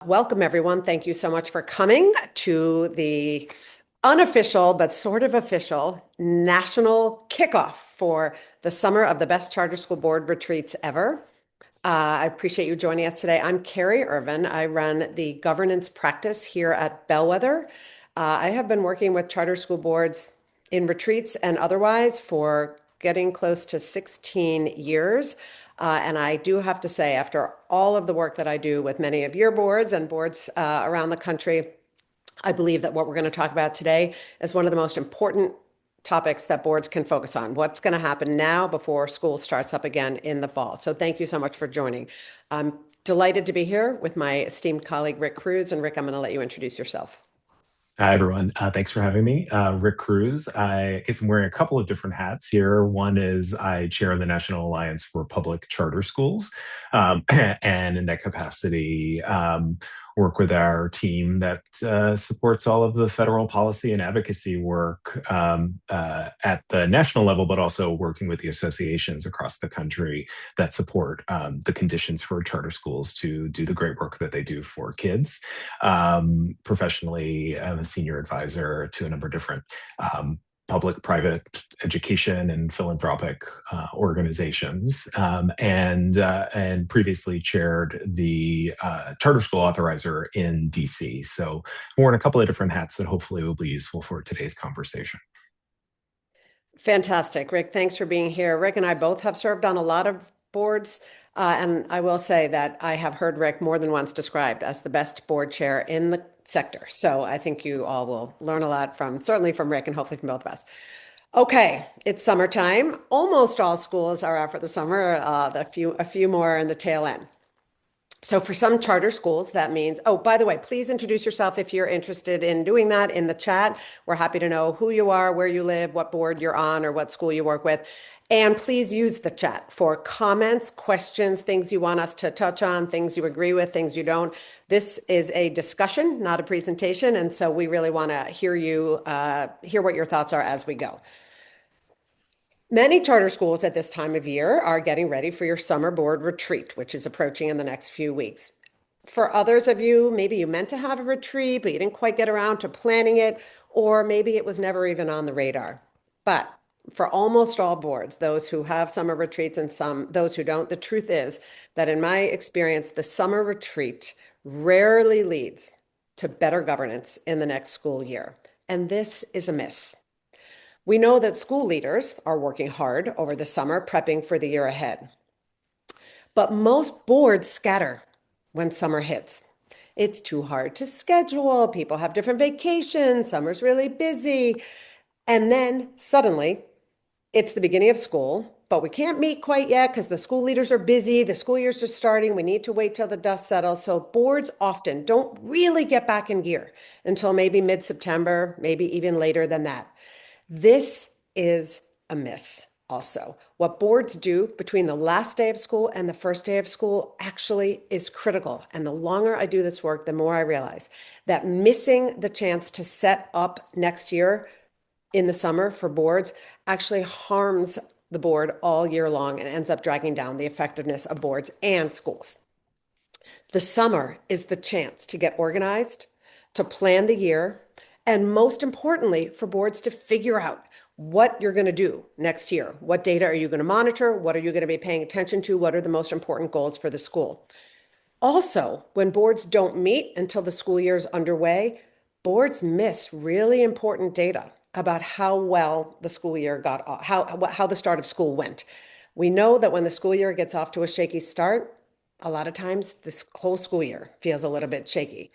Welcome, everyone. Thank you so much for coming to the unofficial but sort of official national kickoff for the Summer of the Best Charter School Board Retreats Ever. I appreciate you joining us today. I'm Carrie Irvin. I run the governance practice here at Bellwether. I have been working with charter school boards in retreats and otherwise for getting close to 16 years. And I do have to say, after all of the work that I do with many of your boards and boards around the country, I believe that what we're going to talk about today is one of the most important topics that boards can focus on. What's going to happen now before school starts up again in the fall. So thank you so much for joining. I'm delighted to be here with my esteemed colleague, Rick Cruz. And Rick, I'm going to let you introduce yourself. Hi, everyone. Thanks for having me. Rick Cruz. I guess I'm wearing a couple of different hats here. One is I chair the National Alliance for Public Charter Schools. And in that capacity, work with our team that supports all of the federal policy and advocacy work at the national level, but also working with the associations across the country that support the conditions for charter schools to do the great work that they do for kids. Professionally, I'm a senior advisor to a number of different public, private education and philanthropic organizations, and previously chaired the charter school authorizer in DC. So worn a couple of different hats that hopefully will be useful for today's conversation. Fantastic. Rick, thanks for being here. Rick and I both have served on a lot of boards. And I will say that I have heard Rick more than once described as the best board chair in the sector. So I think you all will learn a lot from, certainly from Rick and hopefully from both of us. Okay, it's summertime. Almost all schools are out for the summer, a few more in the tail end. So for some charter schools, that means, oh, by the way, please introduce yourself if you're interested in doing that in the chat. We're happy to know who you are, where you live, what board you're on, or what school you work with. And please use the chat for comments, questions, things you want us to touch on, things you agree with, things you don't. This is a discussion, not a presentation. And so we really want to hear hear what your thoughts are as we go. Many charter schools at this time of year are getting ready for your summer board retreat, which is approaching in the next few weeks. For others of you, maybe you meant to have a retreat, but you didn't quite get around to planning it, or maybe it was never even on the radar. But for almost all boards, those who have summer retreats and those who don't, the truth is that in my experience, the summer retreat rarely leads to better governance in the next school year. And this is a miss. We know that school leaders are working hard over the summer, prepping for the year ahead. But most boards scatter when summer hits. It's too hard to schedule. People have different vacations. Summer's really busy. And then suddenly, it's the beginning of school, but we can't meet quite yet because the school leaders are busy. The school year's just starting. We need to wait till the dust settles. So boards often don't really get back in gear until maybe mid-September, maybe even later than that. This is a miss also. What boards do between the last day of school and the first day of school actually is critical. And the longer I do this work, the more I realize that missing the chance to set up next year in the summer for boards actually harms the board all year long and ends up dragging down the effectiveness of boards and schools. The summer is the chance to get organized, to plan the year, and most importantly, for boards to figure out what you're going to do next year. What data are you going to monitor? What are you going to be paying attention to? What are the most important goals for the school? Also, when boards don't meet until the school year is underway, boards miss really important data about how well the school year got off, how the start of school went. We know that when the school year gets off to a shaky start, a lot of times this whole school year feels a little bit shaky.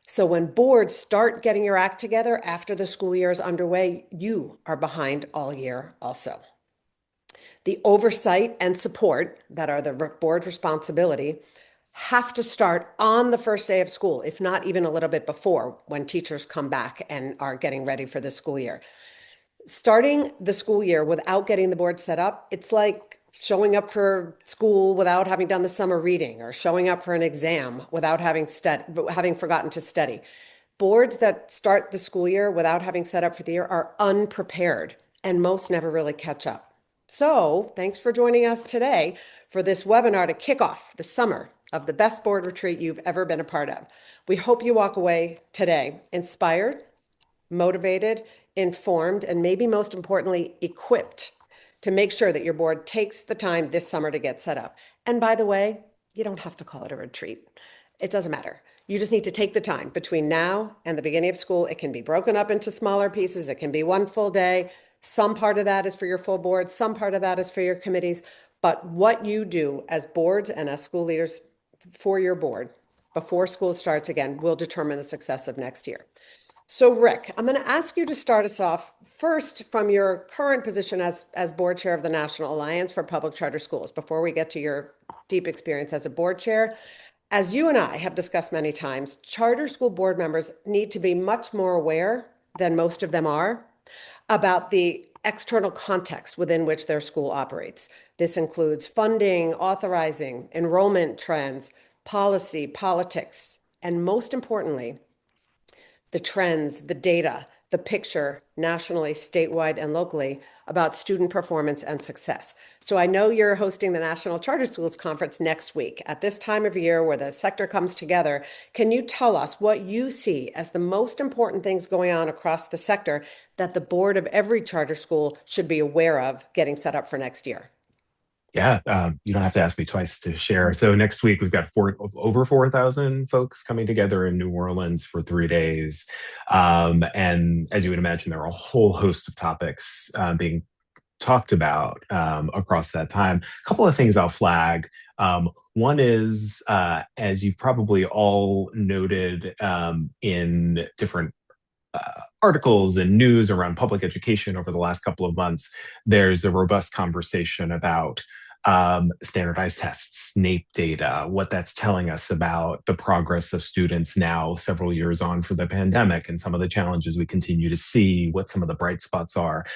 So when boards start getting your act together after the school year is underway, you are behind all year also. The oversight and support that are the board's responsibility have to start on the first day of school, if not even a little bit before, when teachers come back and are getting ready for the school year. Starting the school year without getting the board set up, it's like showing up for school without having done the summer reading, or showing up for an exam without having forgotten to study. Boards that start the school year without having set up for the year are unprepared, and most never really catch up. So thanks for joining us today for this webinar to kick off the summer of the best board retreat you've ever been a part of. We hope you walk away today inspired, motivated, informed, and maybe most importantly, equipped to make sure that your board takes the time this summer to get set up. And by the way, you don't have to call it a retreat. It doesn't matter. You just need to take the time between now and the beginning of school. It can be broken up into smaller pieces. It can be one full day. Some part of that is for your full board. Some part of that is for your committees. But what you do as boards and as school leaders for your board before school starts again will determine the success of next year. So Rick, I'm going to ask you to start us off first from your current position as board chair of the National Alliance for Public Charter Schools, before we get to your deep experience as a board chair. As you and I have discussed many times, charter school board members need to be much more aware than most of them are about the external context within which their school operates. This includes funding, authorizing, enrollment trends, policy, politics, and most importantly, the trends, the data, the picture nationally, statewide, and locally about student performance and success. So I know you're hosting the National Charter Schools Conference next week. At this time of year where the sector comes together, can you tell us what you see as the most important things going on across the sector that the board of every charter school should be aware of getting set up for next year? Yeah, you don't have to ask me twice to share. So next week we've got over 4,000 folks coming together in New Orleans for 3 days, and as you would imagine, there are a whole host of topics being talked about across that time. A couple of things I'll flag. One is, as you've probably all noted in different articles and news around public education over the last couple of months, there's a robust conversation about standardized tests, NAEP data, what that's telling us about the progress of students now several years on for the pandemic and some of the challenges we continue to see, what some of the bright spots are.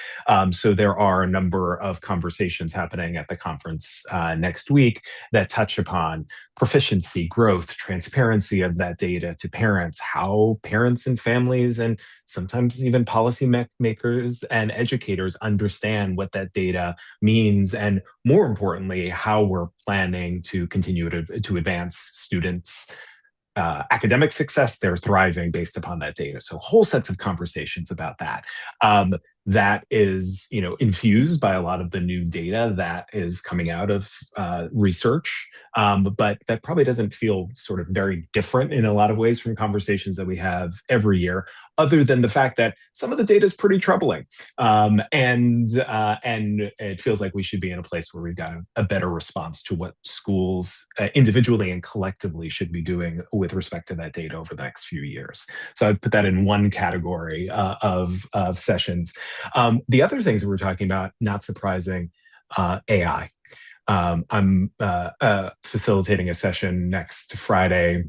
So there are a number of conversations happening at the conference next week that touch upon proficiency, growth, transparency of that data to parents, how parents and families and sometimes even policy makers and educators understand what that data means, and more importantly, how we're planning to continue to advance students' academic success, their thriving based upon that data. So whole sets of conversations about that. That is, infused by a lot of the new data that is coming out of research, but that probably doesn't feel sort of very different in a lot of ways from conversations that we have every year, other than the fact that some of the data is pretty troubling, and it feels like we should be in a place where we've got a better response to what schools individually and collectively should be doing with respect to that data over the next few years. So I'd put that in one category of sessions. The other things that we're talking about, not surprising, AI. I'm facilitating a session next Friday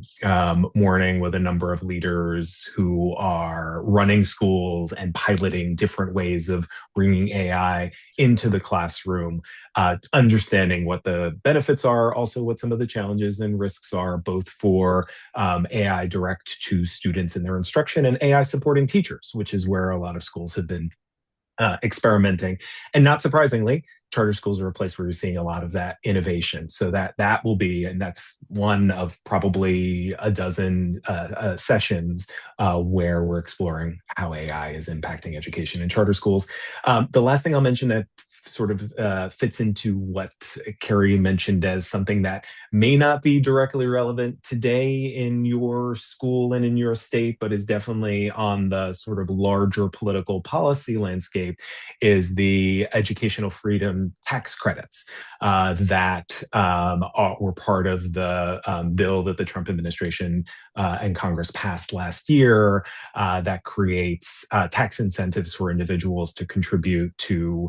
morning with a number of leaders who are running schools and piloting different ways of bringing AI into the classroom, understanding what the benefits are, also what some of the challenges and risks are, both for AI direct to students in their instruction and AI supporting teachers, which is where a lot of schools have been experimenting. And not surprisingly, charter schools are a place where you're seeing a lot of that innovation. So that will be, and that's one of probably a dozen sessions where we're exploring how AI is impacting education in charter schools. The last thing I'll mention that sort of fits into what Carrie mentioned as something that may not be directly relevant today in your school and in your state, but is definitely on the sort of larger political policy landscape, is the educational freedom tax credits that were part of the bill that the Trump administration and Congress passed last year that creates tax incentives for individuals to contribute to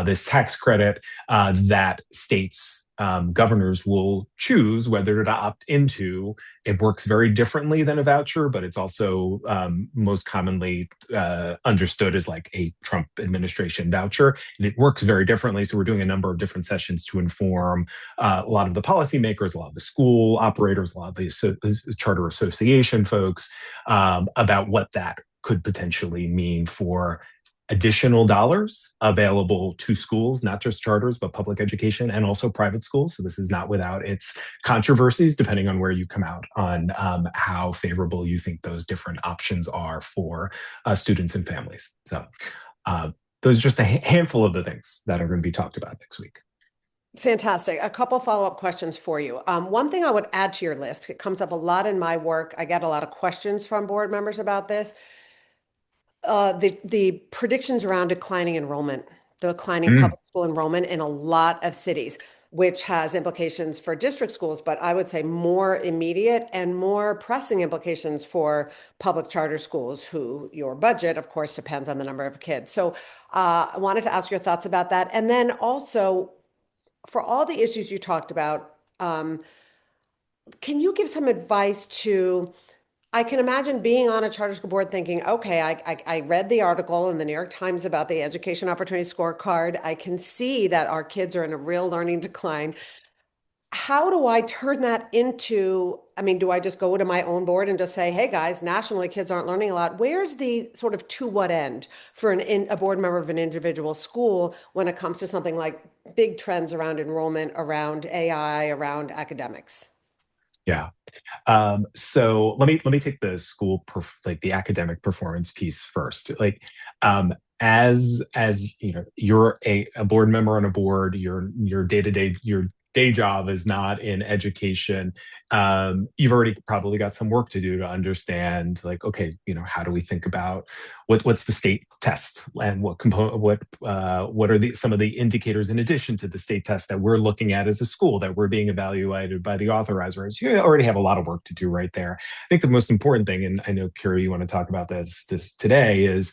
this tax credit that states governors will choose whether to opt into. It works very differently than a voucher, but it's also most commonly understood as like a Trump administration voucher. And it works very differently. So we're doing a number of different sessions to inform a lot of the policymakers, a lot of the school operators, a lot of the charter association folks about what that could potentially mean for additional dollars available to schools, not just charters, but public education and also private schools. So this is not without its controversies, depending on where you come out on how favorable you think those different options are for students and families. So uh, those are just a handful of the things that are going to be talked about next week. Fantastic. A couple follow-up questions for you. One thing I would add to your list, it comes up a lot in my work. I get a lot of questions from board members about this. The predictions around declining enrollment, declining Mm, public school enrollment in a lot of cities, which has implications for district schools, but I would say more immediate and more pressing implications for public charter schools, who your budget, of course, depends on the number of kids. So I wanted to ask your thoughts about that. And then also, for all the issues you talked about, can you give some advice to I can imagine being on a charter school board thinking, okay, I read the article in the New York Times about the education opportunity scorecard. I can see that our kids are in a real learning decline. How do I turn that into, I mean, do I just go to my own board and just say, hey guys, nationally kids aren't learning a lot? Where's the sort of to what end for a board member of an individual school when it comes to something like big trends around enrollment, around AI, around academics? yeah. So let me take the like the academic performance piece first. Like, as you know, you're a board member on a board. Your day to day your day job is not in education. You've already probably got some work to do to understand, like, okay, how do we think about what's the state test and what are the some of the indicators in addition to the state test that we're looking at as a school that we're being evaluated by the authorizers. You already have a lot of work to do right there. I think the most important thing, and I know Carrie, you want to talk about this today, is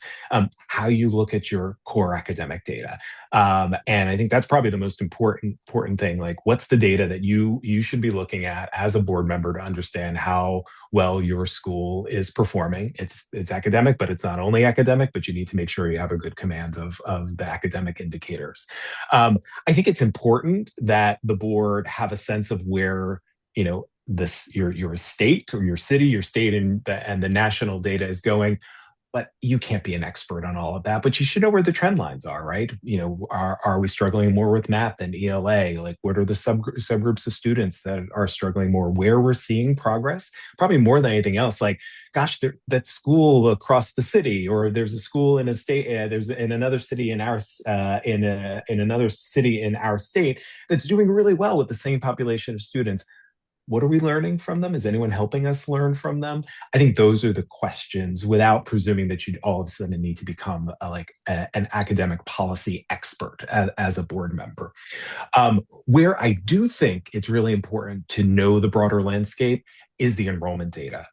how you look at your core academic data. And I think that's probably the most important thing. Like, what's the data that you should be looking at as a board member to understand how well your school is performing? It's academic, but it's not only academic, but you need to make sure you have a good command of the academic indicators. I think it's important that the board have a sense of where this your state or your city, your state and the national data is going, but you can't be an expert on all of that. But you should know where the trend lines are, right? Are we struggling more with math than ELA? Like, what are the subgroups of students that are struggling more? Where we're seeing progress, probably more than anything else. Like, gosh, that school across the city, or there's a school in a state, there's in another city in another city in our state that's doing really well with the same population of students. What are we learning from them? Is anyone helping us learn from them? I think those are the questions, without presuming that you'd all of a sudden need to become an academic policy expert as a board member. Where I do think it's really important to know the broader landscape is the enrollment data.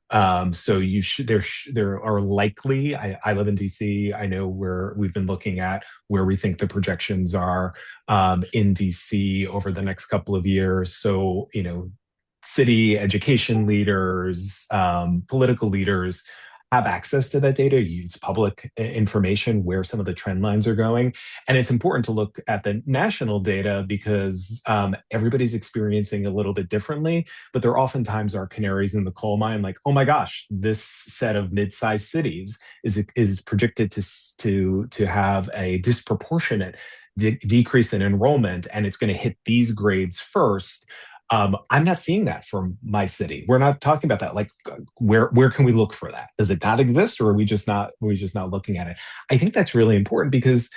So you should there are likely. I live in DC. I know where we've been looking at where we think the projections are in DC over the next couple of years. So city education leaders, political leaders have access to that data, use public information where some of the trend lines are going. And it's important to look at the national data because everybody's experiencing a little bit differently, but there oftentimes are canaries in the coal mine, like, oh my gosh, this set of mid-sized cities is predicted to have a disproportionate decrease in enrollment, and it's going to hit these grades first. I'm not seeing that from my city. We're not talking about that. Like, where can we look for that? Does it not exist, or are we just not looking at it? I think that's really important because,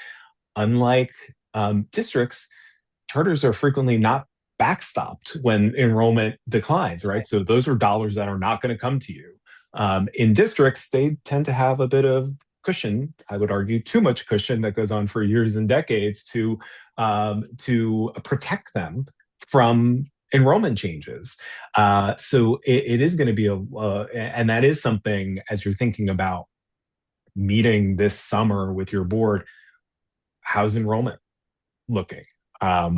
unlike districts, charters are frequently not backstopped when enrollment declines, right? So those are dollars that are not going to come to you. In districts, they tend to have a bit of cushion. I would argue too much cushion that goes on for years and decades to protect them from enrollment changes. So it is going to be and that is something, as you're thinking about meeting this summer with your board, how's enrollment looking? And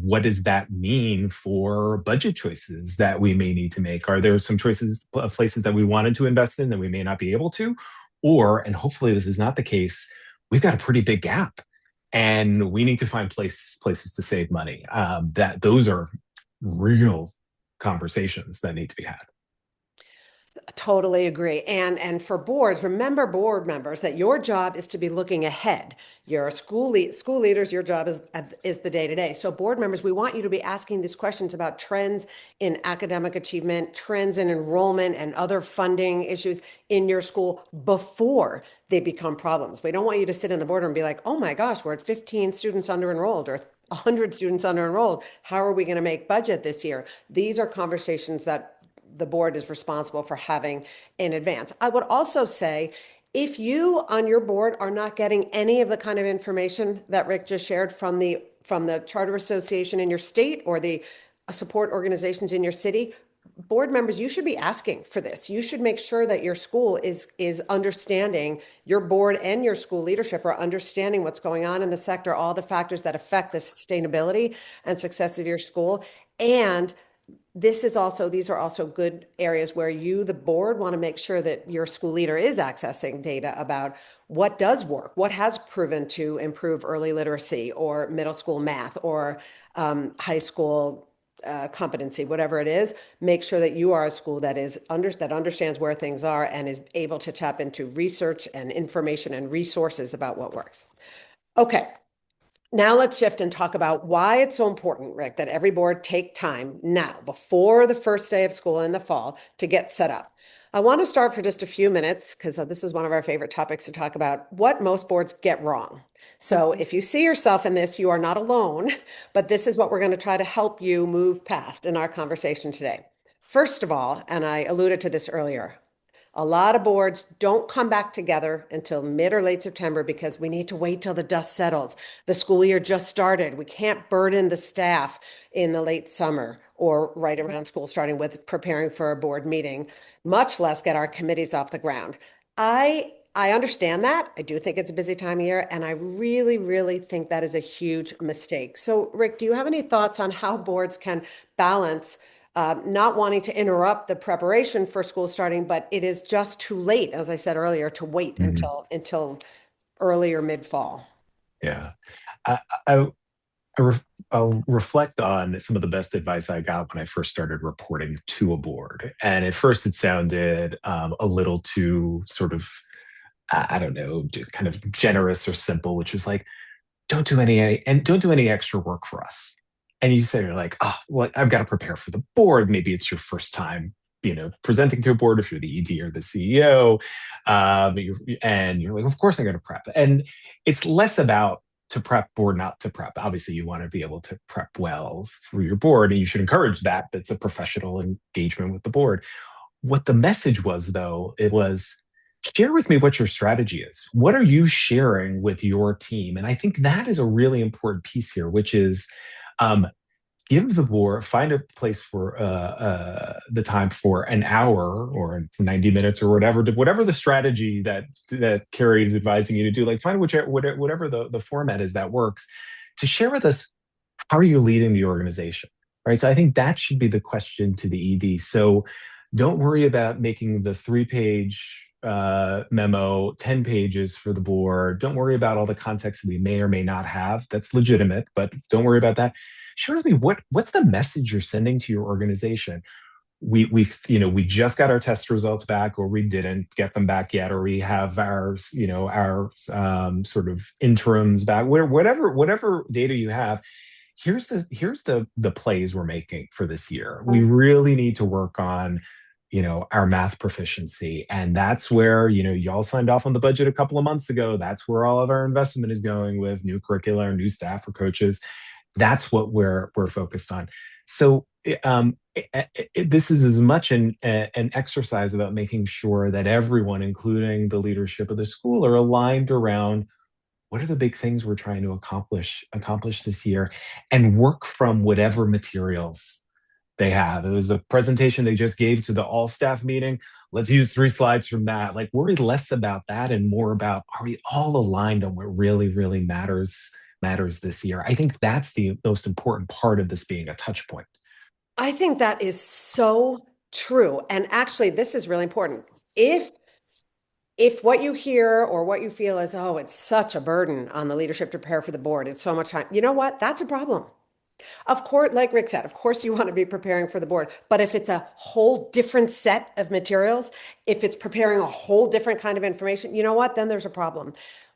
what does that mean for budget choices that we may need to make? Are there some places that we wanted to invest in that we may not be able to? Or, and hopefully this is not the case, we've got a pretty big gap and we need to find places to save money. Those are real conversations that need to be had. Totally agree. And for boards, remember board members that your job is to be looking ahead. You're a school leaders, your job is the day to day. So board members, we want you to be asking these questions about trends in academic achievement, trends in enrollment and other funding issues in your school before they become problems. We don't want you to sit in the boardroom and be like, "Oh my gosh, we're at 15 students under enrolled or 100 students under enrolled. How are we going to make budget this year?" These are conversations that the board is responsible for having in advance. I would also say, if you on your board are not getting any of the kind of information that Rick just shared from the charter association in your state or the support organizations in your city, board members, you should be asking for this. You should make sure that your school is understanding, your board and your school leadership are understanding what's going on in the sector, all the factors that affect the sustainability and success of your school. And these are also good areas where you, the board, want to make sure that your school leader is accessing data about what does work, what has proven to improve early literacy or middle school math or high school competency, whatever it is. Make sure that you are a school that understands where things are and is able to tap into research and information and resources about what works. Okay, now let's shift and talk about why it's so important, Rick, that every board take time now before the first day of school in the fall to get set up. I want to start for just a few minutes because this is one of our favorite topics to talk about, what most boards get wrong. So if you see yourself in this, you are not alone, but this is what we're going to try to help you move past in our conversation today. First of all, and I alluded to this earlier, a lot of boards don't come back together until mid or late September because we need to wait till the dust settles. The school year just started. We can't burden the staff in the late summer or right around school starting with preparing for a board meeting, much less get our committees off the ground. I understand that. I do think it's a busy time of year, and I really, really think that is a huge mistake. So, Rick, do you have any thoughts on how boards can balance not wanting to interrupt the preparation for school starting, but it is just too late, as I said earlier, to wait Mhm. until early or mid fall. Yeah. I, I, I ref I'll reflect on some of the best advice I got when I first started reporting to a board. And at first, it sounded a little too sort of, I don't know, kind of generous or simple, which was like, don't do any extra work for us. And you say you're like, oh, well, I've got to prepare for the board. Maybe it's your first time, presenting to a board if you're the ED or the CEO. And you're like, of course I'm going to prep. And it's less about to prep or not to prep. Obviously, you want to be able to prep well for your board, and you should encourage that. That's a professional engagement with the board. What the message was, though, it was share with me what your strategy is. What are you sharing with your team? And I think that is a really important piece here, which is um, give the board, find a place for the time for an hour or 90 minutes or whatever the strategy that Carrie is advising you to do. Like find whatever the format is that works to share with us how are you leading the organization, right? So I think that should be the question to the ED. So don't worry about making the 3 page memo 10 pages for the board. Don't worry about all the context that we may or may not have. That's legitimate, but don't worry about that. Share with me what's the message you're sending to your organization. We just got our test results back, or we didn't get them back yet, or we have our sort of interims back. Whatever data you have, here's the plays we're making for this year. We really need to work on our math proficiency, and that's where y'all signed off on the budget a couple of months ago. That's where all of our investment is going with new curricula, new staff or coaches. That's what we're focused on. So this is as much an exercise about making sure that everyone, including the leadership of the school, are aligned around what are the big things we're trying to accomplish this year, and work from whatever materials they have. It was a presentation they just gave to the all staff meeting. Let's use 3 slides from that. Like, worry less about that and more about, are we all aligned on what really matters this year? I think that's the most important part of this being a touch point. I think that is so true. And actually, this is really important. If if what you hear or what you feel is, oh, it's such a burden on the leadership to prepare for the board, it's so much time, you know what? That's a problem. Of course, like Rick said, of course you want to be preparing for the board, but if it's a whole different set of materials, if it's preparing a whole different kind of information, you know what? Then there's a problem.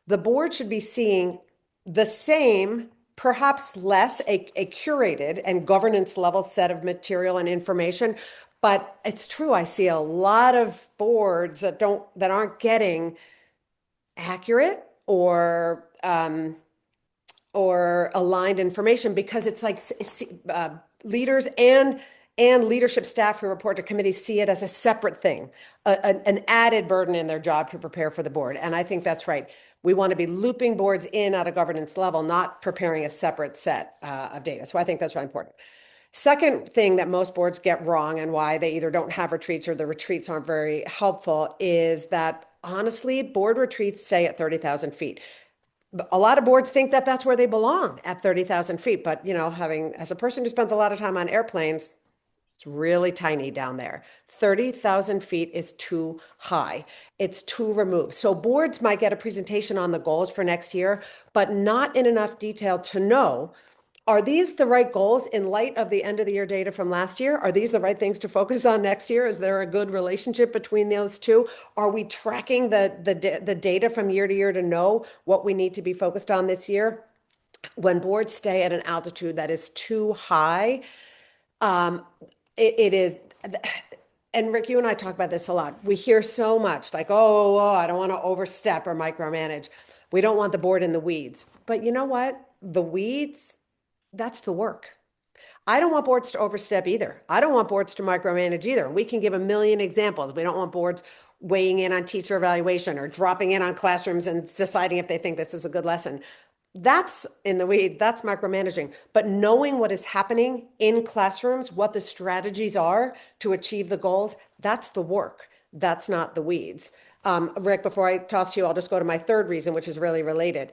The board should be seeing the same, perhaps less, a curated and governance level set of material and information. But it's true, I see a lot of boards that aren't getting accurate or aligned information because it's like leaders and leadership staff who report to committees see it as a separate thing, an added burden in their job to prepare for the board. And I think that's right. We want to be looping boards in at a governance level, not preparing a separate set of data. So I think that's really important. Second thing that most boards get wrong and why they either don't have retreats or the retreats aren't very helpful is that honestly, board retreats stay at 30,000 feet. A lot of boards think that that's where they belong at 30,000 feet. But, having as a person who spends a lot of time on airplanes, it's really tiny down there. 30,000 feet is too high. It's too removed. So boards might get a presentation on the goals for next year, but not in enough detail to know, are these the right goals in light of the end of the year data from last year? Are these the right things to focus on next year? Is there a good relationship between those two? Are we tracking the data from year to year to know what we need to be focused on this year? When boards stay at an altitude that is too high, um, it is, and Rick, you and I talk about this a lot. We hear so much like, oh, I don't want to overstep or micromanage. We don't want the board in the weeds. But you know what? The weeds, that's the work. I don't want boards to overstep either. I don't want boards to micromanage either. We can give a million examples. We don't want boards weighing in on teacher evaluation or dropping in on classrooms and deciding if they think this is a good lesson. That's in the weeds, that's micromanaging. But knowing what is happening in classrooms, what the strategies are to achieve the goals, that's the work. That's not the weeds. Rick, before I toss to you, I'll just go to my third reason, which is really related.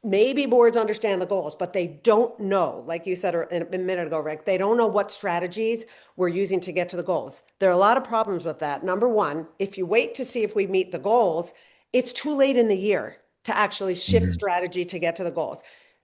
Maybe boards understand the goals, but they don't know, like you said a minute ago, Rick, they don't know what strategies we're using to get to the goals. There are a lot of problems with that. Number one, if you wait to see if we meet the goals, it's too late in the year to actually shift Mhm. strategy to get to the goals.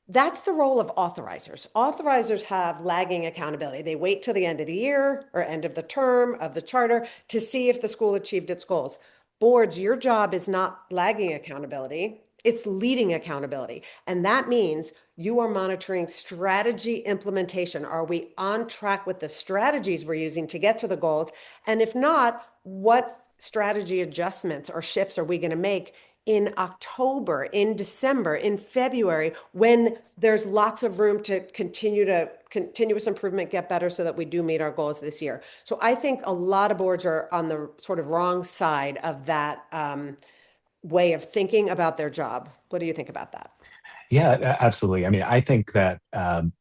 That's the role of authorizers. Authorizers have lagging accountability. They wait till the end of the year or end of the term of the charter to see if the school achieved its goals. Boards, your job is not lagging accountability, it's leading accountability. And that means you are monitoring strategy implementation. Are we on track with the strategies we're using to get to the goals? And if not, what strategy adjustments or shifts are we going to make in October, in December, in February, when there's lots of room to continuous improvement, get better so that we do meet our goals this year. So I think a lot of boards are on the sort of wrong side of that way of thinking about their job. What do you think about that? Yeah, absolutely. I mean, I think that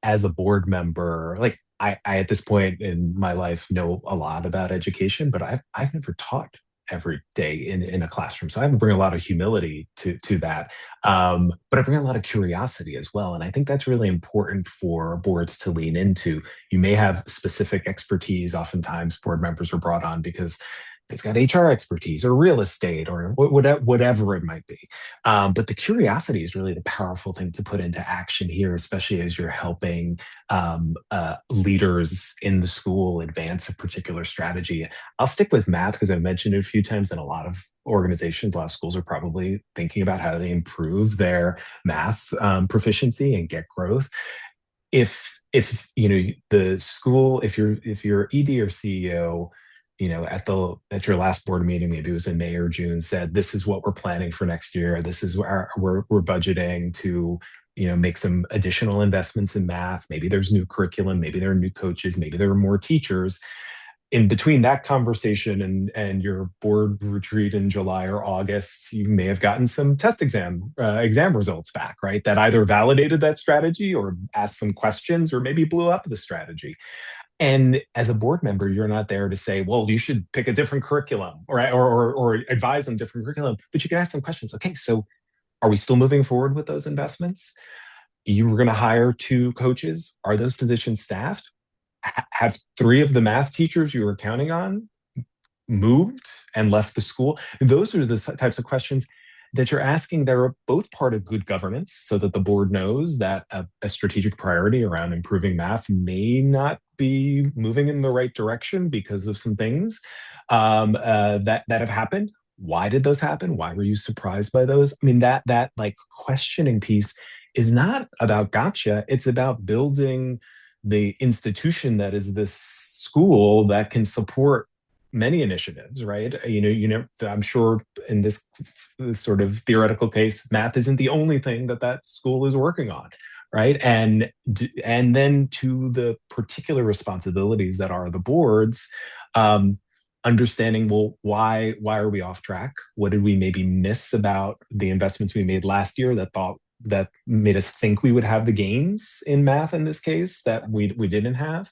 as a board member, like I at this point in my life know a lot about education, but I've never taught every day in a classroom. So I bring a lot of humility to that. But I bring a lot of curiosity as well. And I think that's really important for boards to lean into. You may have specific expertise. Oftentimes board members are brought on because they've got HR expertise or real estate or whatever it might be. But the curiosity is really the powerful thing to put into action here, especially as you're helping leaders in the school advance a particular strategy. I'll stick with math because I've mentioned it a few times, and a lot of organizations, a lot of schools are probably thinking about how they improve their math proficiency and get growth. If the school, if you're ED or CEO, at your last board meeting, maybe it was in May or June, said this is what we're planning for next year, this is where we're budgeting to make some additional investments in math. Maybe there's new curriculum, maybe there are new coaches, maybe there are more teachers. In between that conversation and your board retreat in July or August, you may have gotten some test exam results back, right? That either validated that strategy or asked some questions or maybe blew up the strategy. And as a board member, you're not there to say, well, you should pick a different curriculum or advise on different curriculum, but you can ask some questions. Okay, so are we still moving forward with those investments? You were going to hire two coaches. Are those positions staffed? Have three of the math teachers you were counting on moved and left the school? Those are the types of questions that you're asking, they're both part of good governance so that the board knows that a strategic priority around improving math may not be moving in the right direction because of some things that have happened. Why did those happen? Why were you surprised by those? I mean, that like questioning piece is not about gotcha. It's about building the institution that is this school that can support many initiatives, right? I'm sure in this sort of theoretical case, math isn't the only thing that that school is working on, right? And then to the particular responsibilities that are the boards, um, understanding, well, why are we off track? What did we maybe miss about the investments we made last year that made us think we would have the gains in math in this case that we didn't have?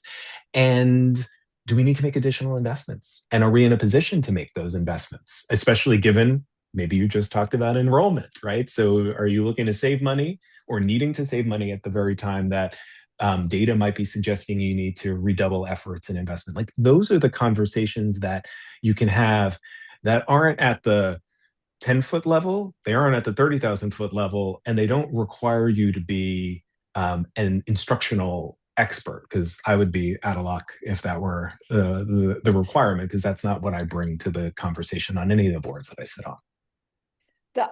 And do we need to make additional investments? And are we in a position to make those investments, especially given maybe you just talked about enrollment, right? So are you looking to save money or needing to save money at the very time that data might be suggesting you need to redouble efforts and investment? Like those are the conversations that you can have that aren't at the 10-foot level, they aren't at the 30,000-foot level, and they don't require you to be an instructional expert, because I would be out of luck if that were the requirement, because that's not what I bring to the conversation on any of the boards that I sit on.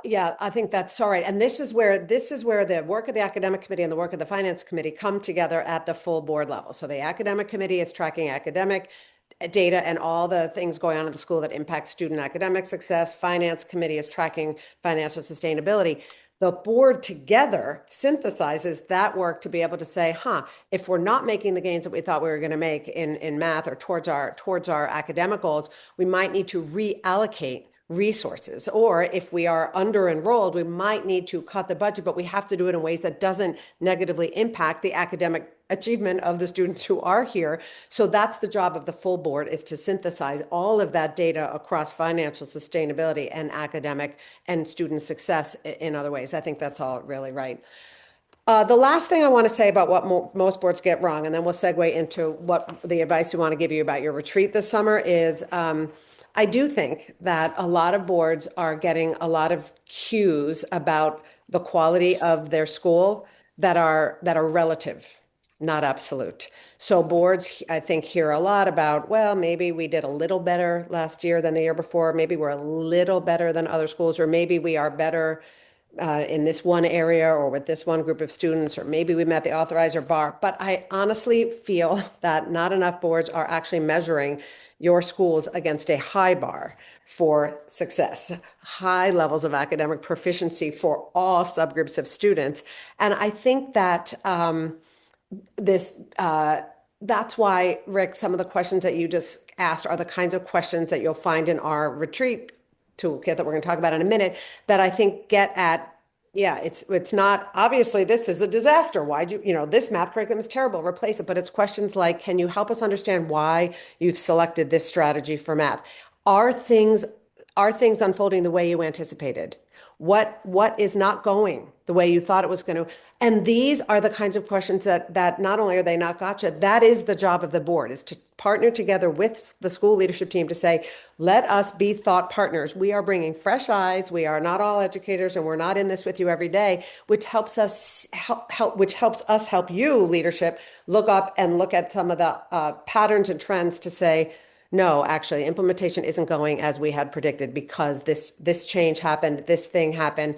Yeah, I think that's all right. And this is where the work of the academic committee and the work of the finance committee come together at the full board level. So the academic committee is tracking academic data and all the things going on in the school that impact student academic success. Finance committee is tracking financial sustainability. The board together synthesizes that work to be able to say, if we're not making the gains that we thought we were going to make in math or towards our academic goals, we might need to reallocate resources. Or if we are under enrolled, we might need to cut the budget, but we have to do it in ways that doesn't negatively impact the academic achievement of the students who are here. So that's the job of the full board, is to synthesize all of that data across financial sustainability and academic and student success in other ways. I think that's all really right. The last thing I want to say about what most boards get wrong, and then we'll segue into what the advice we want to give you about your retreat this summer is, I do think that a lot of boards are getting a lot of cues about the quality of their school that are relative, not absolute. So boards, I think, hear a lot about, well, maybe we did a little better last year than the year before. Maybe we're a little better than other schools, or maybe we are better in this one area or with this one group of students, or maybe we met the authorizer bar. But I honestly feel that not enough boards are actually measuring your schools against a high bar for success, high levels of academic proficiency for all subgroups of students. And I think that this that's why, Rick, some of the questions that you just asked are the kinds of questions that you'll find in our retreat toolkit that we're going to talk about in a minute, that I think get at, yeah, it's not, obviously this is a disaster. Why'd you, this math curriculum is terrible, replace it. But it's questions like, can you help us understand why you've selected this strategy for math? Are things are things unfolding the way you anticipated? What is not going the way you thought it was going to? And these are the kinds of questions that not only are they not gotcha, that is the job of the board, is to partner together with the school leadership team to say, let us be thought partners. We are bringing fresh eyes. We are not all educators, and we're not in this with you every day, which helps us help you leadership look up and look at some of the patterns and trends to say, no, actually, implementation isn't going as we had predicted because this change happened, this thing happened.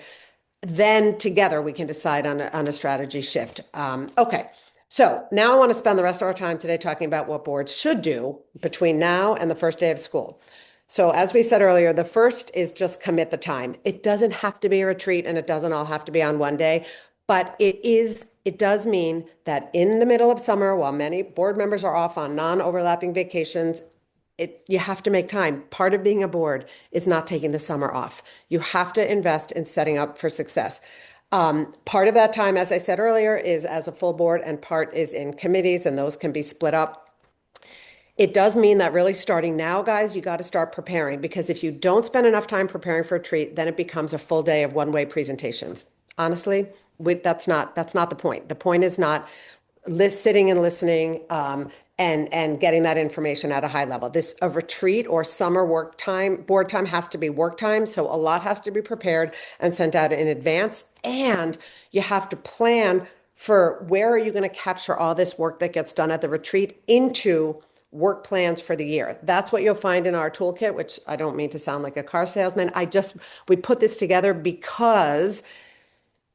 Then together we can decide on a strategy shift. Okay, so now I want to spend the rest of our time today talking about what boards should do between now and the first day of school. So as we said earlier, the first is just commit the time. It doesn't have to be a retreat, and it doesn't all have to be on one day, but it does mean that in the middle of summer, while many board members are off on non-overlapping vacations, you have to make time. Part of being a board is not taking the summer off. You have to invest in setting up for success. Part of that time, as I said earlier, is as a full board, and part is in committees, and those can be split up. It does mean that really starting now, guys, you got to start preparing, because if you don't spend enough time preparing for a treat, then it becomes a full day of one-way presentations. Honestly, that's not the point. The point is not sitting and listening. and getting that information at a high level. This a retreat or summer work time, board time has to be work time, so a lot has to be prepared and sent out in advance. And you have to plan for where are you going to capture all this work that gets done at the retreat into work plans for the year. That's what you'll find in our toolkit, which I don't mean to sound like a car salesman. We put this together because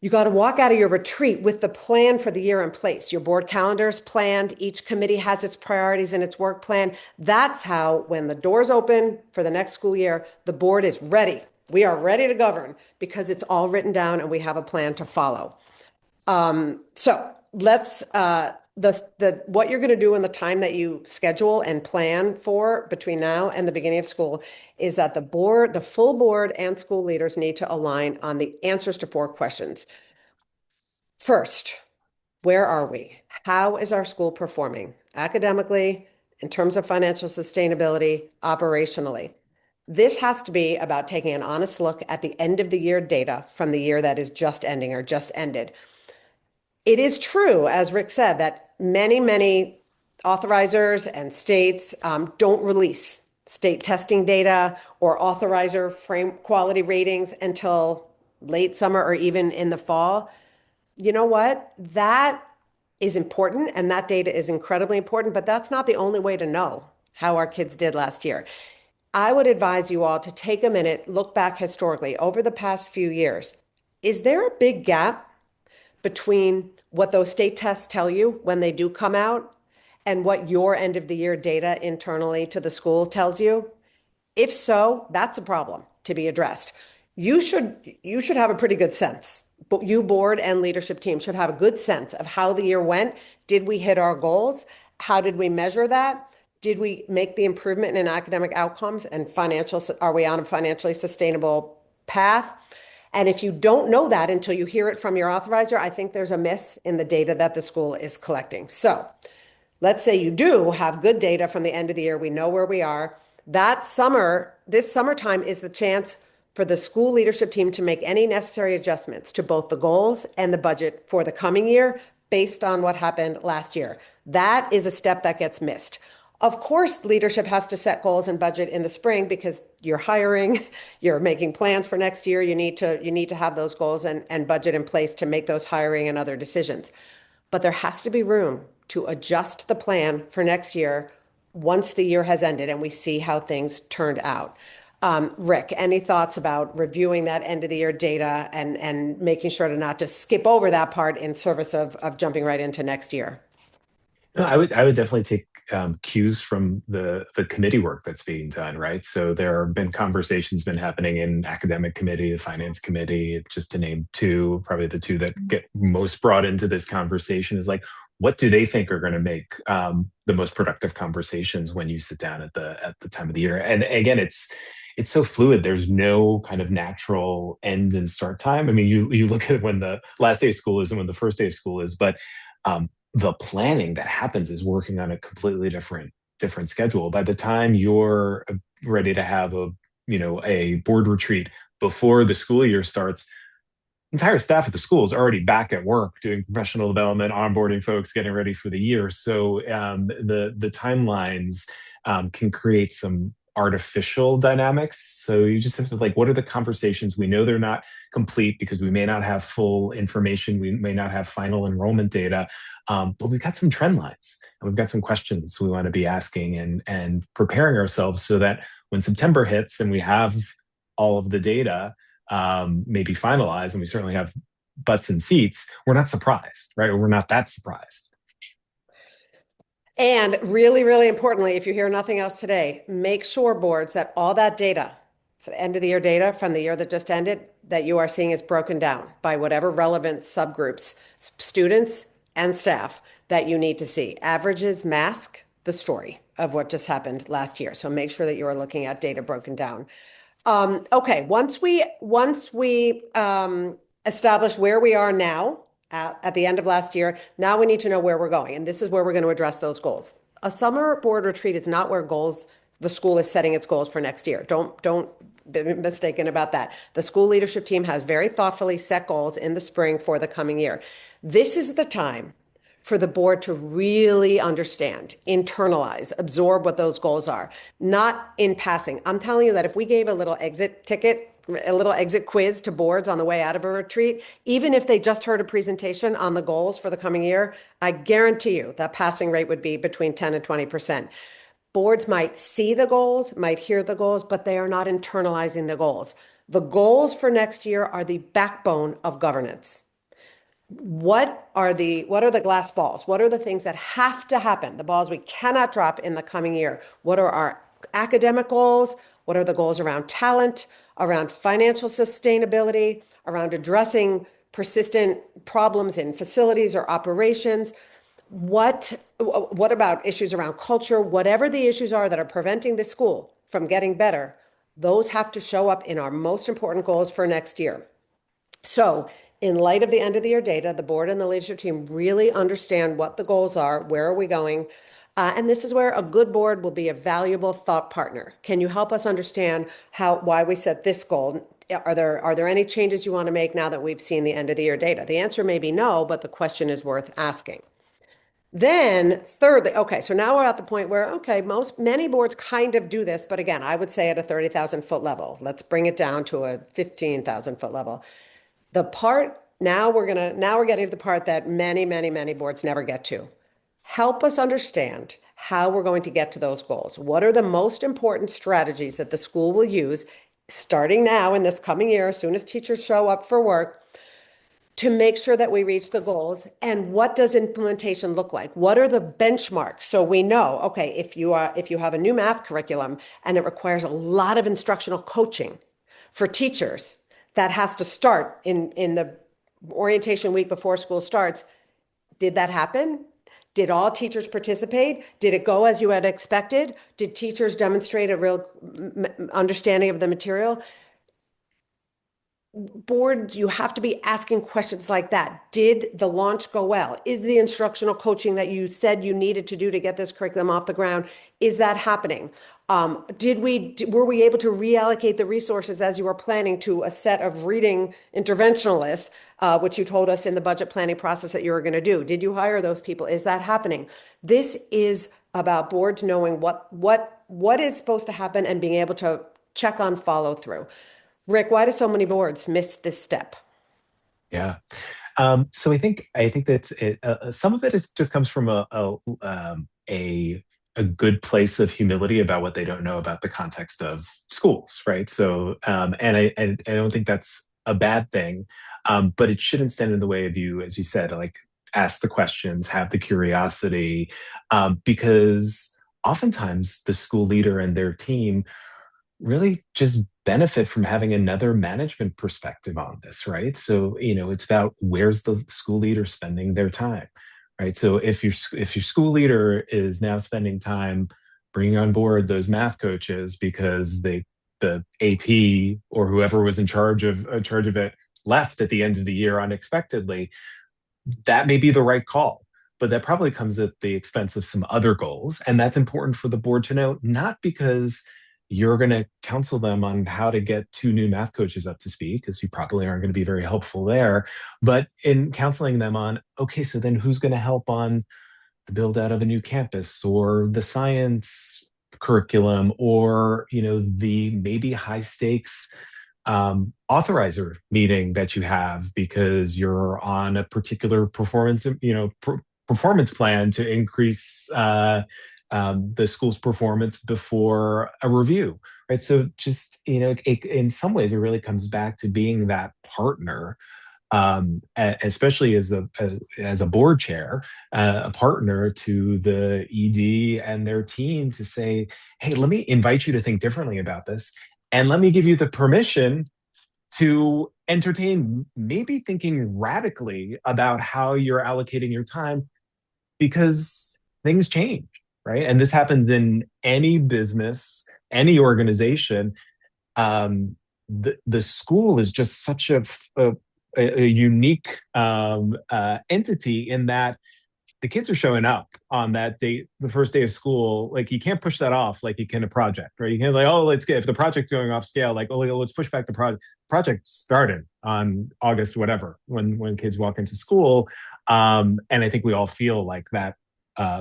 you got to walk out of your retreat with the plan for the year in place. Your board calendar is planned. Each committee has its priorities and its work plan. That's how, when the doors open for the next school year, the board is ready. We are ready to govern because it's all written down and we have a plan to follow. So let's the what you're going to do in the time that you schedule and plan for between now and the beginning of school is that the full board and school leaders need to align on the answers to 4 questions. First, where are we? How is our school performing academically, in terms of financial sustainability, operationally? This has to be about taking an honest look at the end of the year data from the year that is just ending or just ended. It is true, as Rick said, that many authorizers and states don't release state testing data or authorizer frame quality ratings until late summer or even in the fall. You know what? That is important and that data is incredibly important, but that's not the only way to know how our kids did last year. I would advise you all to take a minute, look back historically over the past few years. Is there a big gap between what those state tests tell you when they do come out and what your end of the year data internally to the school tells you? If so, that's a problem to be addressed. You should have a pretty good sense. But you board and leadership team should have a good sense of how the year went. Did we hit our goals? How did we measure that? Did we make the improvement in academic outcomes and financial? Are we on a financially sustainable path? And if you don't know that until you hear it from your authorizer, I think there's a miss in the data that the school is collecting. So let's say you do have good data from the end of the year. We know where we are. This summertime is the chance for the school leadership team to make any necessary adjustments to both the goals and the budget for the coming year based on what happened last year. That is a step that gets missed. Of course, leadership has to set goals and budget in the spring because you're hiring, you're making plans for next year. You need to have those goals and budget in place to make those hiring and other decisions. But there has to be room to adjust the plan for next year once the year has ended and we see how things turned out. Rick, any thoughts about reviewing that end of the year data and making sure to not just skip over that part in service of jumping right into next year? No, I would definitely take cues from the committee work that's being done, right? So there have been conversations been happening in academic committee, the finance committee, just to name two, probably the two that get most brought into this conversation is like, what do they think are going to make the most productive conversations when you sit down at the time of the year? And again, it's so fluid. There's no kind of natural end and start time. I mean, you look at when the last day of school is and when the first day of school is, but the planning that happens is working on a completely different schedule. By the time you're ready to have a board retreat before the school year starts, entire staff at the school is already back at work doing professional development, onboarding folks, getting ready for the year. So the timelines can create some artificial dynamics. So you just have to like, what are the conversations? We know they're not complete because we may not have full information. We may not have final enrollment data, but we've got some trend lines and we've got some questions we want to be asking and preparing ourselves so that when September hits and we have all of the data maybe finalized and we certainly have butts and seats, we're not surprised, right? Or we're not that surprised. And really importantly, if you hear nothing else today, make sure boards that all that data, for the end of the year data from the year that just ended, that you are seeing is broken down by whatever relevant subgroups, students and staff that you need to see. Averages mask the story of what just happened last year. So make sure that you are looking at data broken down. Okay, once we establish where we are now at the end of last year, now we need to know where we're going, and this is where we're going to address those goals. A summer board retreat is not where the school is setting its goals for next year. Don't be mistaken about that. The school leadership team has very thoughtfully set goals in the spring for the coming year. This is the time for the board to really understand, internalize, absorb what those goals are, not in passing. I'm telling you that if we gave a little exit ticket, a little exit quiz to boards on the way out of a retreat, even if they just heard a presentation on the goals for the coming year, I guarantee you that passing rate would be between 10 and 20%. Boards might see the goals, might hear the goals, but they are not internalizing the goals. The goals for next year are the backbone of governance. What are the glass balls? What are the things that have to happen? The balls we cannot drop in the coming year. What are our academic goals? What are the goals around talent, around financial sustainability, around addressing persistent problems in facilities or operations? What about issues around culture? Whatever the issues are that are preventing the school from getting better, those have to show up in our most important goals for next year. So, in light of the end of the year data, the board and the leadership team really understand what the goals are, where are we going, and this is where a good board will be a valuable thought partner. Can you help us understand why we set this goal? Are there any changes you want to make now that we've seen the end of the year data? The answer may be no, but the question is worth asking. Then thirdly, okay, so now we're at the point where, okay, many boards kind of do this, but again, I would say at a 30,000 foot level. Let's bring it down to a 15,000 foot level. The part now we're getting to the part that many boards never get to. Help us understand how we're going to get to those goals. What are the most important strategies that the school will use starting now in this coming year, as soon as teachers show up for work, to make sure that we reach the goals? And what does implementation look like? What are the benchmarks? So we know, okay, if you have a new math curriculum and it requires a lot of instructional coaching for teachers, that has to start in the orientation week before school starts. Did that happen? Did all teachers participate? Did it go as you had expected? Did teachers demonstrate a real understanding of the material? Boards, you have to be asking questions like that. Did the launch go well? Is the instructional coaching that you said you needed to do to get this curriculum off the ground, is that happening? Were we able to reallocate the resources as you were planning to a set of reading interventionalists, which you told us in the budget planning process that you were going to do? Did you hire those people? Is that happening? This is about boards knowing what is supposed to happen and being able to check on follow through. Rick, why do so many boards miss this step? Yeah. So I think that some of it just comes from a a good place of humility about what they don't know about the context of schools, right? So and I don't think that's a bad thing, but it shouldn't stand in the way of you, as you said, like ask the questions, have the curiosity, because oftentimes the school leader and their team really just benefit from having another management perspective on this, right? So, it's about where's the school leader spending their time, right? So if your school leader is now spending time bringing on board those math coaches because the AP or whoever was in charge of it left at the end of the year unexpectedly, that may be the right call. But that probably comes at the expense of some other goals. And that's important for the board to know, not because you're going to counsel them on how to get two new math coaches up to speed, because you probably aren't going to be very helpful there, but in counseling them on, okay, so then who's going to help on the build out of a new campus or the science curriculum or, the maybe high stakes authorizer meeting that you have because you're on a particular performance plan to increase the school's performance before a review, right? So just in some ways, it really comes back to being that partner, especially as a board chair, a partner to the ED and their team to say, hey, let me invite you to think differently about this, and let me give you the permission to entertain maybe thinking radically about how you're allocating your time because things change, right? And this happens in any business, any organization. The school is just such a unique entity in that the kids are showing up on that date, the first day of school. Like you can't push that off like you can a project, right? You can't like, oh, let's get if the project's going off scale, like, oh, let's push back the project. Project started on August, whatever, when kids walk into school. And I think we all feel like that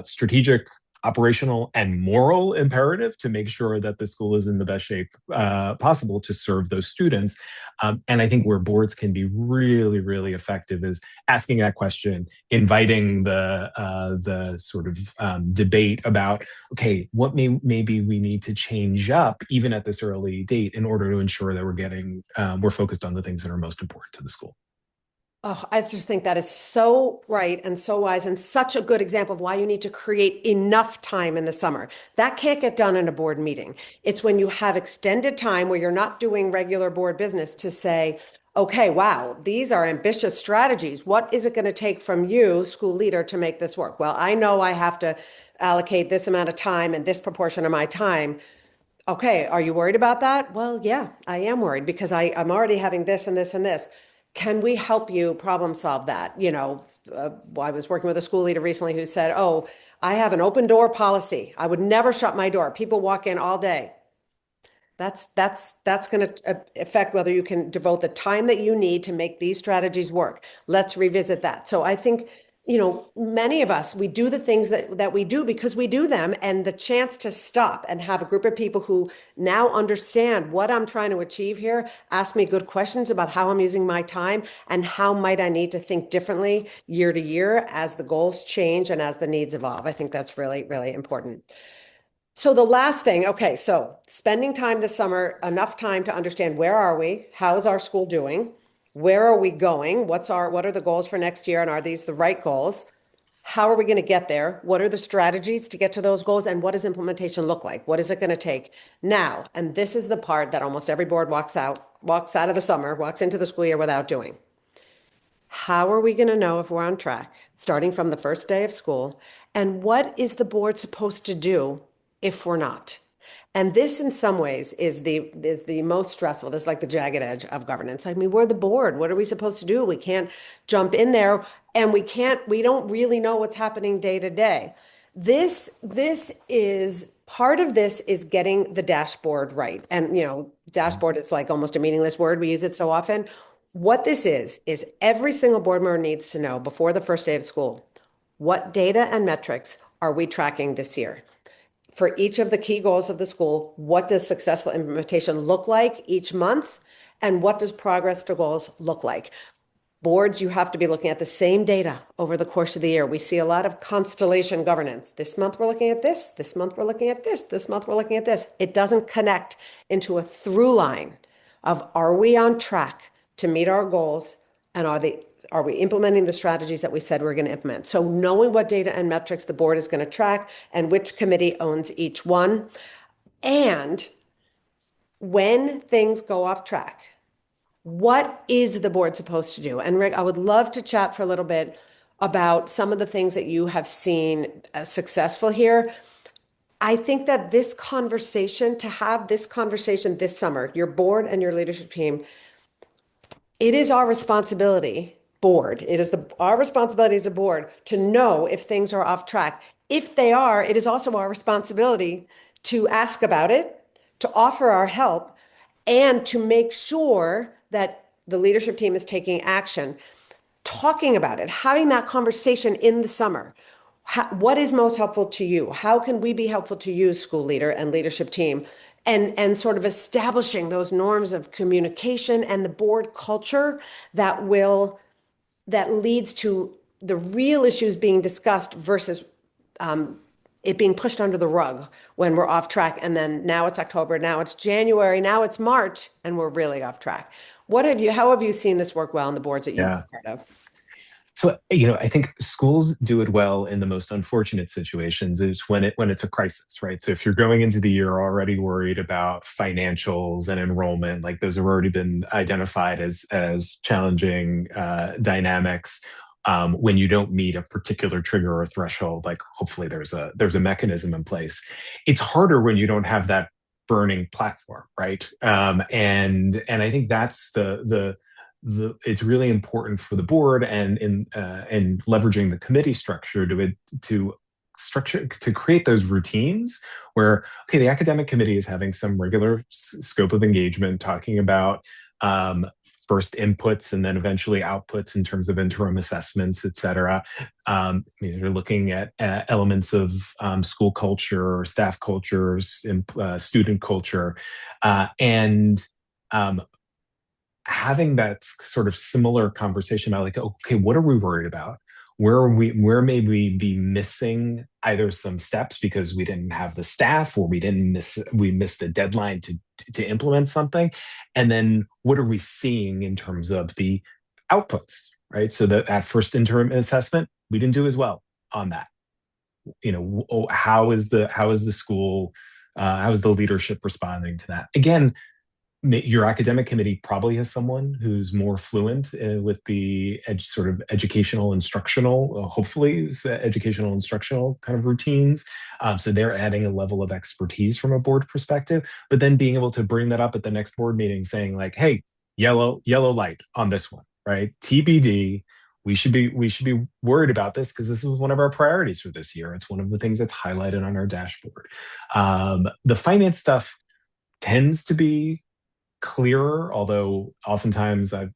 strategic, operational, and moral imperative to make sure that the school is in the best shape possible to serve those students. And I think where boards can be really, really effective is asking that question, inviting the sort of debate about, okay, what maybe we need to change up even at this early date in order to ensure that we're focused on the things that are most important to the school. Oh, I just think that is so right and so wise and such a good example of why you need to create enough time in the summer. That can't get done in a board meeting. It's when you have extended time where you're not doing regular board business to say, okay, wow, these are ambitious strategies. What is it going to take from you, school leader, to make this work? Well, I know I have to allocate this amount of time and this proportion of my time. Okay, are you worried about that? Well, yeah, I am worried because I'm already having this and this and this. Can we help you problem solve that? I was working with a school leader recently who said, "Oh, I have an open door policy. I would never shut my door. People walk in all day." That's going to affect whether you can devote the time that you need to make these strategies work. Let's revisit that. So I think, many of us, we do the things that we do because we do them, and the chance to stop and have a group of people who now understand what I'm trying to achieve here, ask me good questions about how I'm using my time and how might I need to think differently year to year as the goals change and as the needs evolve. I think that's really, really important. So the last thing, okay, so spending time this summer, enough time to understand where are we? How is our school doing? Where are we going? What are the goals for next year? And are these the right goals? How are we going to get there? What are the strategies to get to those goals? And what does implementation look like? What is it going to take now? And this is the part that almost every board walks out of the summer, walks into the school year without doing. How are we going to know if we're on track, starting from the first day of school? And what is the board supposed to do if we're not? And this, in some ways, is the most stressful. This is like the jagged edge of governance. I mean, we're the board. What are we supposed to do? We can't jump in there, and we don't really know what's happening day to day. This is part of this is getting the dashboard right. And dashboard is like almost a meaningless word. We use it so often. What this is every single board member needs to know before the first day of school, what data and metrics are we tracking this year? For each of the key goals of the school, what does successful implementation look like each month? And what does progress to goals look like? Boards, you have to be looking at the same data over the course of the year. We see a lot of constellation governance. This month we're looking at this. This month we're looking at this. This month we're looking at this. It doesn't connect into a through line of, are we on track to meet our goals? And are we implementing the strategies that we said we're going to implement? So knowing what data and metrics the board is going to track and which committee owns each one. And when things go off track, what is the board supposed to do? And Rick, I would love to chat for a little bit about some of the things that you have seen as successful here. I think that to have this conversation this summer, your board and your leadership team, it is our responsibility, board. It is our responsibility as a board to know if things are off track. If they are, it is also our responsibility to ask about it, to offer our help, and to make sure that the leadership team is taking action, talking about it, having that conversation in the summer. What is most helpful to you? How can we be helpful to you, school leader and leadership team? And sort of establishing those norms of communication and the board culture that leads to the real issues being discussed versus it being pushed under the rug when we're off track. And then now it's October, now it's January, now it's March, and we're really off track. How have you seen this work well in the boards that you've been Yeah. part of? So, I think schools do it well in the most unfortunate situations is when it's a crisis, right? So if you're going into the year already worried about financials and enrollment, like those have already been identified as challenging dynamics. When you don't meet a particular trigger or threshold, like hopefully there's a mechanism in place. It's harder when you don't have that burning platform, right? And I think that's it's really important for the board and leveraging the committee structure to create those routines where, okay, the academic committee is having some regular scope of engagement talking about first inputs and then eventually outputs in terms of interim assessments, et cetera. They're looking at elements of school culture, staff cultures, student culture, and having that sort of similar conversation about like, okay, what are we worried about? Where may we be missing either some steps because we didn't have the staff or we missed the deadline to implement something? And then what are we seeing in terms of the outputs, right? So that at first interim assessment, we didn't do as well on that. How is the school, how is the leadership responding to that? Again, your academic committee probably has someone who's more fluent with the sort of educational instructional, hopefully educational instructional kind of routines. So they're adding a level of expertise from a board perspective, but then being able to bring that up at the next board meeting saying like, hey, yellow light on this one, right? TBD. We should be worried about this because this is one of our priorities for this year. It's one of the things that's highlighted on our dashboard. The finance stuff tends to be clearer, although oftentimes I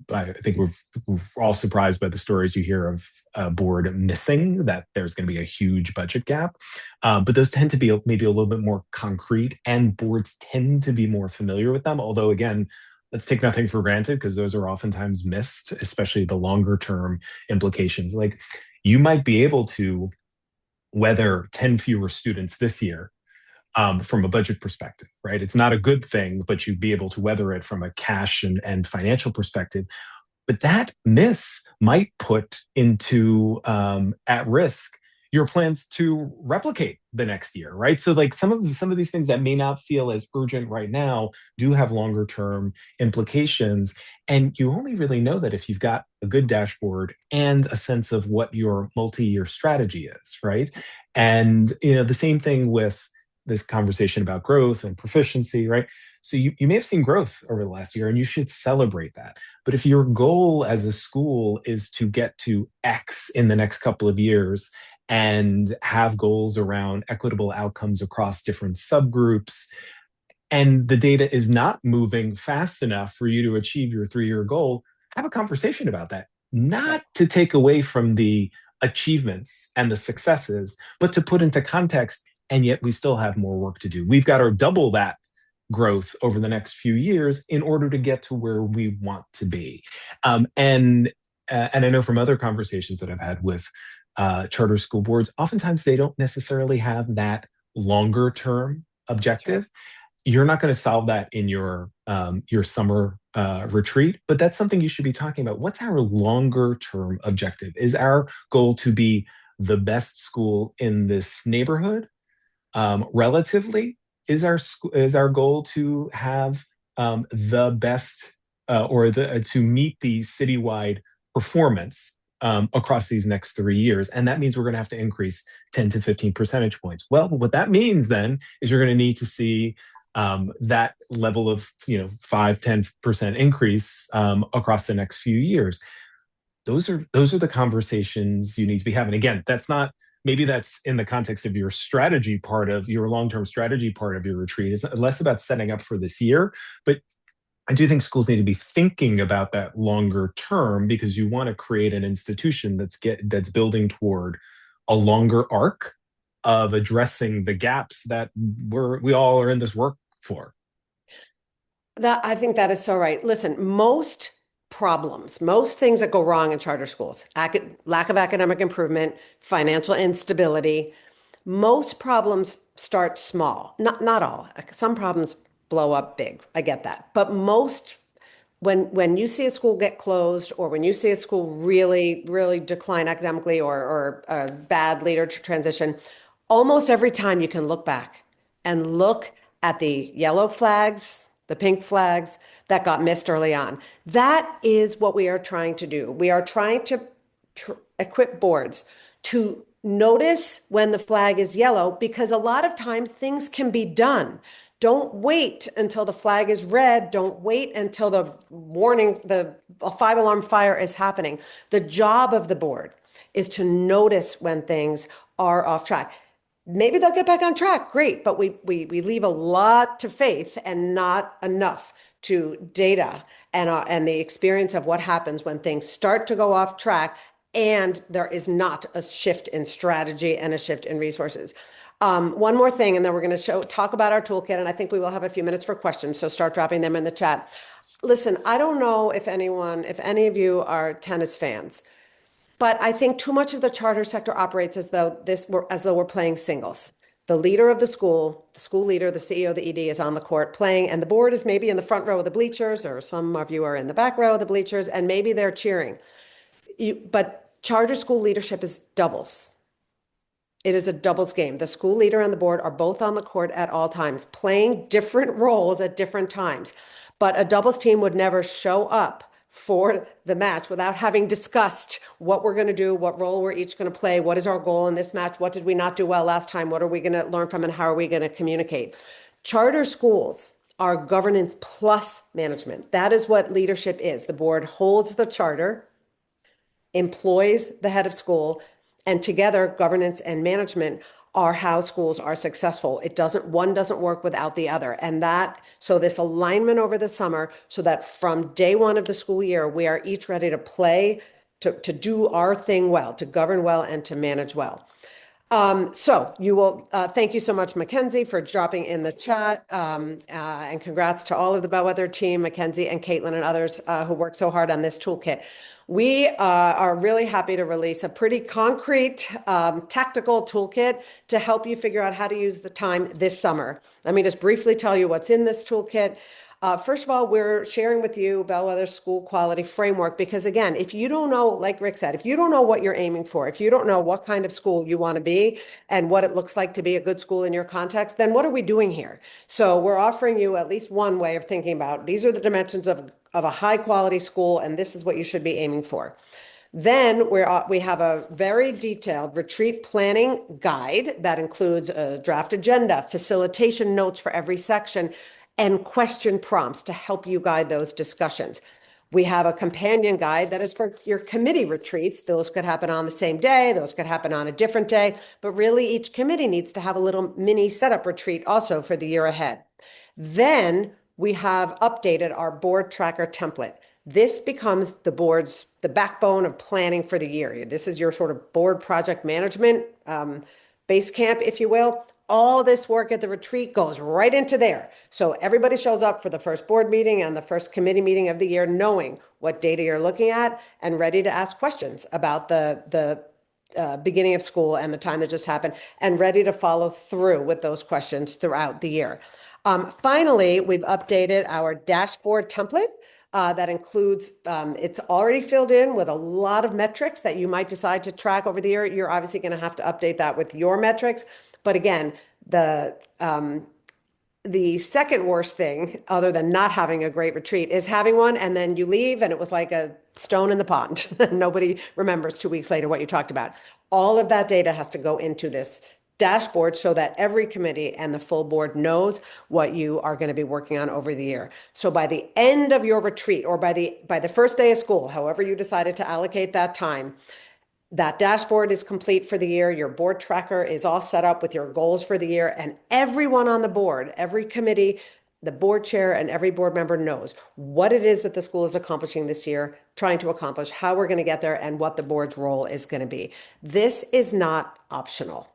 think we're all surprised by the stories you hear of a board missing that there's going to be a huge budget gap. But those tend to be maybe a little bit more concrete, and boards tend to be more familiar with them. Although, again, let's take nothing for granted because those are oftentimes missed, especially the longer term implications. Like you might be able to weather 10 fewer students this year from a budget perspective, right? It's not a good thing, but you'd be able to weather it from a cash and financial perspective. But that miss might put into at risk your plans to replicate the next year, right? So like some of these things that may not feel as urgent right now do have longer term implications. And you only really know that if you've got a good dashboard and a sense of what your multi-year strategy is, right? And the same thing with this conversation about growth and proficiency, right? So you may have seen growth over the last year and you should celebrate that. But if your goal as a school is to get to X in the next couple of years and have goals around equitable outcomes across different subgroups, and the data is not moving fast enough for you to achieve your 3-year goal, have a conversation about that. Not to take away from the achievements and the successes, but to put into context, and yet we still have more work to do. We've got to double that growth over the next few years in order to get to where we want to be. And I know from other conversations that I've had with charter school boards, oftentimes they don't necessarily have that longer term objective. You're not going to solve that in your summer retreat, but that's something you should be talking about. What's our longer term objective? Is our goal to be the best school in this neighborhood? Relatively, is our goal to have the best to meet the citywide performance across these next 3 years, and that means we're going to have to increase 10 to 15 percentage points. Well, what that means then is you're going to need to see that level of 5-10% increase across the next few years. Those are the conversations you need to be having. Again, that's not, maybe that's in the context of your strategy part of your long-term strategy part of your retreat. It's less about setting up for this year, but I do think schools need to be thinking about that longer term because you want to create an institution that's building toward a longer arc of addressing the gaps that we all are in this work for. I think that is so right. Listen, most problems, most things that go wrong in charter schools, lack of academic improvement, financial instability, most problems start small. Not all. Some problems blow up big. I get that. But most, when you see a school get closed or when you see a school really, really decline academically or a bad leader transition, almost every time you can look back and look at the yellow flags, the pink flags that got missed early on. That is what we are trying to do. We are trying to equip boards to notice when the flag is yellow because a lot of times things can be done. Don't wait until the flag is red. Don't wait until the warning, the 5-alarm fire is happening. The job of the board is to notice when things are off track. Maybe they'll get back on track. Great. But we leave a lot to faith and not enough to data and the experience of what happens when things start to go off track and there is not a shift in strategy and a shift in resources. One more thing, and then we're going to talk about our toolkit, and I think we will have a few minutes for questions, so start dropping them in the chat. Listen, I don't know if any of you are tennis fans, but I think too much of the charter sector operates as though we're playing singles. The leader of the school leader, the CEO, the ED is on the court playing, and the board is maybe in the front row of the bleachers, or some of you are in the back row of the bleachers, and maybe they're cheering. But charter school leadership is doubles. It is a doubles game. The school leader and the board are both on the court at all times, playing different roles at different times. But a doubles team would never show up for the match without having discussed what we're going to do, what role we're each going to play, what is our goal in this match, what did we not do well last time, what are we going to learn from, and how are we going to communicate. Charter schools are governance plus management. That is what leadership is. The board holds the charter, employs the head of school, and together governance and management are how schools are successful. One doesn't work without the other. And so this alignment over the summer, so that from day one of the school year, we are each ready to play, to do our thing well, to govern well, and to manage well. So you will, thank you so much, Mackenzie, for dropping in the chat. And congrats to all of the Bellwether team, Mackenzie and Caitlin and others who worked so hard on this toolkit. We are really happy to release a pretty concrete, tactical toolkit to help you figure out how to use the time this summer. Let me just briefly tell you what's in this toolkit. First of all, we're sharing with you Bellwether School Quality Framework because, again, if you don't know, like Rick said, if you don't know what you're aiming for, if you don't know what kind of school you want to be and what it looks like to be a good school in your context, then what are we doing here? So we're offering you at least one way of thinking about these are the dimensions of a high quality school, and this is what you should be aiming for. Then we have a very detailed retreat planning guide that includes a draft agenda, facilitation notes for every section, and question prompts to help you guide those discussions. We have a companion guide that is for your committee retreats. Those could happen on the same day. Those could happen on a different day. But really, each committee needs to have a little mini setup retreat also for the year ahead. Then we have updated our board tracker template. This becomes the backbone of planning for the year. This is your sort of board project management base camp, if you will. All this work at the retreat goes right into there. So everybody shows up for the first board meeting and the first committee meeting of the year, knowing what data you're looking at and ready to ask questions about the beginning of school and the time that just happened, and ready to follow through with those questions throughout the year. Finally, we've updated our dashboard template. That includes, it's already filled in with a lot of metrics that you might decide to track over the year. You're obviously going to have to update that with your metrics. But again, the second worst thing, other than not having a great retreat, is having one and then you leave and it was like a stone in the pond. Nobody remembers 2 weeks later what you talked about. All of that data has to go into this dashboard so that every committee and the full board knows what you are going to be working on over the year. So by the end of your retreat or by the first day of school, however you decided to allocate that time, that dashboard is complete for the year. Your board tracker is all set up with your goals for the year, and everyone on the board, every committee, the board chair, and every board member knows what it is that the school is accomplishing this year, trying to accomplish, how we're going to get there, and what the board's role is going to be. This is not optional.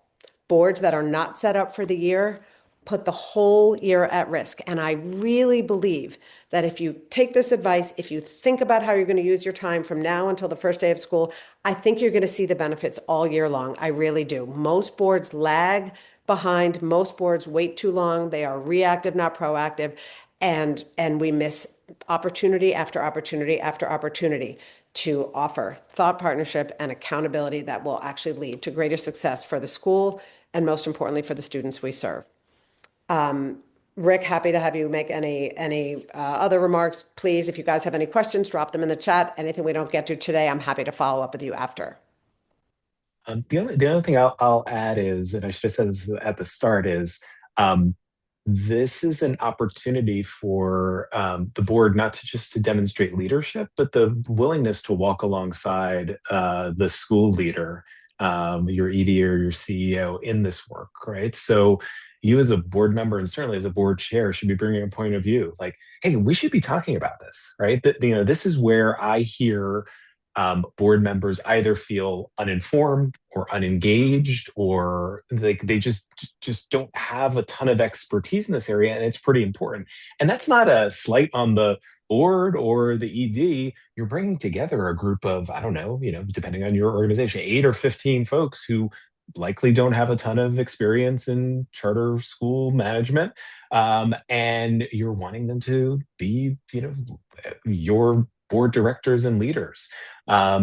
Boards that are not set up for the year put the whole year at risk. And I really believe that if you take this advice, if you think about how you're going to use your time from now until the first day of school, I think you're going to see the benefits all year long. I really do. Most boards lag behind. Most boards wait too long. They are reactive, not proactive. And we miss opportunity after opportunity after opportunity to offer thought partnership and accountability that will actually lead to greater success for the school and most importantly for the students we serve. Rick, happy to have you make any other remarks. Please, if you guys have any questions, drop them in the chat. Anything we don't get to today, I'm happy to follow up with you after. The other thing I'll add is, and I should have said this at the start, is this is an opportunity for the board not to just to demonstrate leadership, but the willingness to walk alongside the school leader, your ED or your CEO in this work, right? So you as a board member and certainly as a board chair should be bringing a point of view. Like, hey, we should be talking about this, right? This is where I hear board members either feel uninformed or unengaged, or they just don't have a ton of expertise in this area, and it's pretty important. And that's not a slight on the board or the ED. You're bringing together a group of, I don't know, depending on your organization, 8 or 15 folks who likely don't have a ton of experience in charter school management, and you're wanting them to be, your board directors and leaders.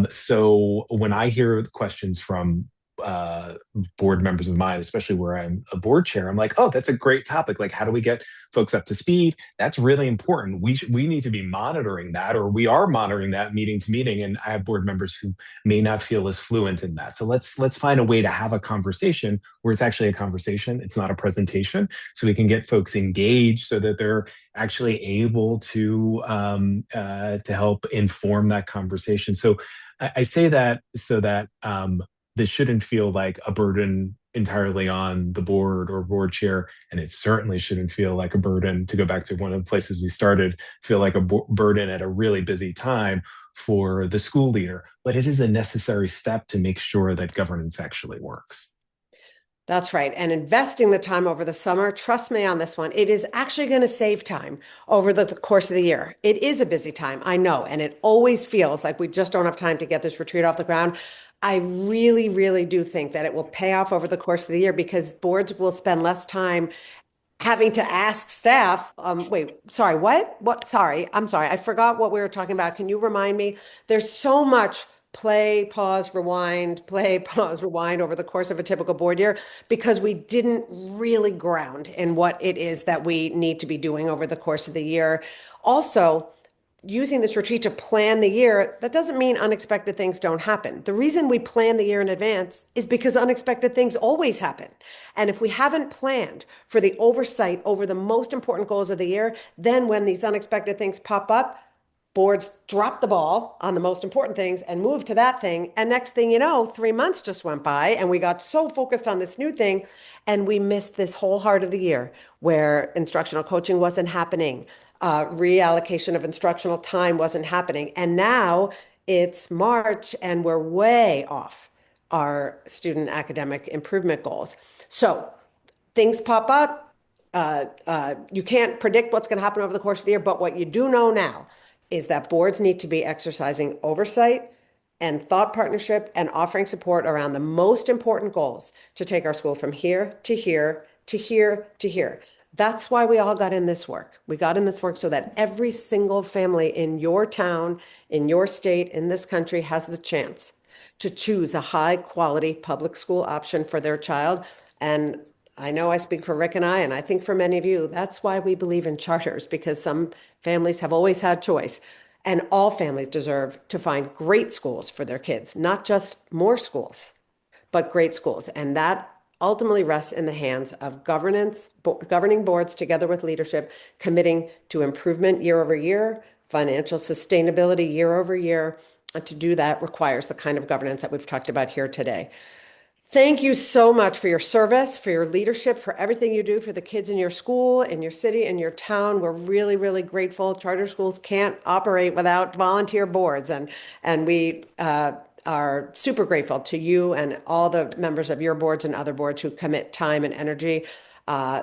So when I hear questions from uh, board members of mine, especially where I'm a board chair, I'm like, oh, that's a great topic. Like, how do we get folks up to speed? That's really important. We need to be monitoring that, or we are monitoring that meeting to meeting. And I have board members who may not feel as fluent in that. So let's find a way to have a conversation where it's actually a conversation. It's not a presentation, so we can get folks engaged so that they're actually able to help inform that conversation. So I say that so that this shouldn't feel like a burden entirely on the board or board chair, and it certainly shouldn't feel like a burden, to go back to one of the places we started, feel like a burden at a really busy time for the school leader. But it is a necessary step to make sure that governance actually works. That's right. And investing the time over the summer, trust me on this one, it is actually going to save time over the course of the year. It is a busy time, I know, and it always feels like we just don't have time to get this retreat off the ground. I really, really do think that it will pay off over the course of the year because boards will spend less time having to ask staff, wait, sorry, what? What? Sorry, I'm sorry. I forgot what we were talking about. Can you remind me? There's so much play, pause, rewind over the course of a typical board year because we didn't really ground in what it is that we need to be doing over the course of the year. Also, using this retreat to plan the year, that doesn't mean unexpected things don't happen. The reason we plan the year in advance is because unexpected things always happen. And if we haven't planned for the oversight over the most important goals of the year, then when these unexpected things pop up, boards drop the ball on the most important things and move to that thing. And next thing you know, 3 months just went by and we got so focused on this new thing and we missed this whole heart of the year where instructional coaching wasn't happening, reallocation of instructional time wasn't happening. And now it's March and we're way off our student academic improvement goals. So things pop up. You can't predict what's going to happen over the course of the year, but what you do know now is that boards need to be exercising oversight and thought partnership and offering support around the most important goals to take our school from here to here to here to here. That's why we all got in this work. We got in this work so that every single family in your town, in your state, in this country has the chance to choose a high quality public school option for their child. And I know I speak for Rick and I think for many of you, that's why we believe in charters, because some families have always had choice. And all families deserve to find great schools for their kids, not just more schools, but great schools. And that ultimately rests in the hands of governing boards together with leadership, committing to improvement year over year, financial sustainability year over year. And to do that requires the kind of governance that we've talked about here today. Thank you so much for your service, for your leadership, for everything you do for the kids in your school, in your city, in your town. We're really, really grateful. Charter schools can't operate without volunteer boards, and we are super grateful to you and all the members of your boards and other boards who commit time and energy. Uh,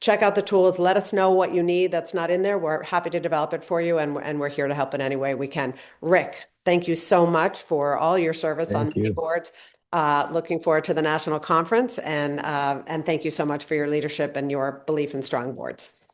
Check out the tools. Let us know what you need that's not in there. We're happy to develop it for you, and we're here to help in any way we can. Rick, thank you so much for all your service on Thank many you. boards. Looking forward to the national conference, and thank you so much for your leadership and your belief in strong boards.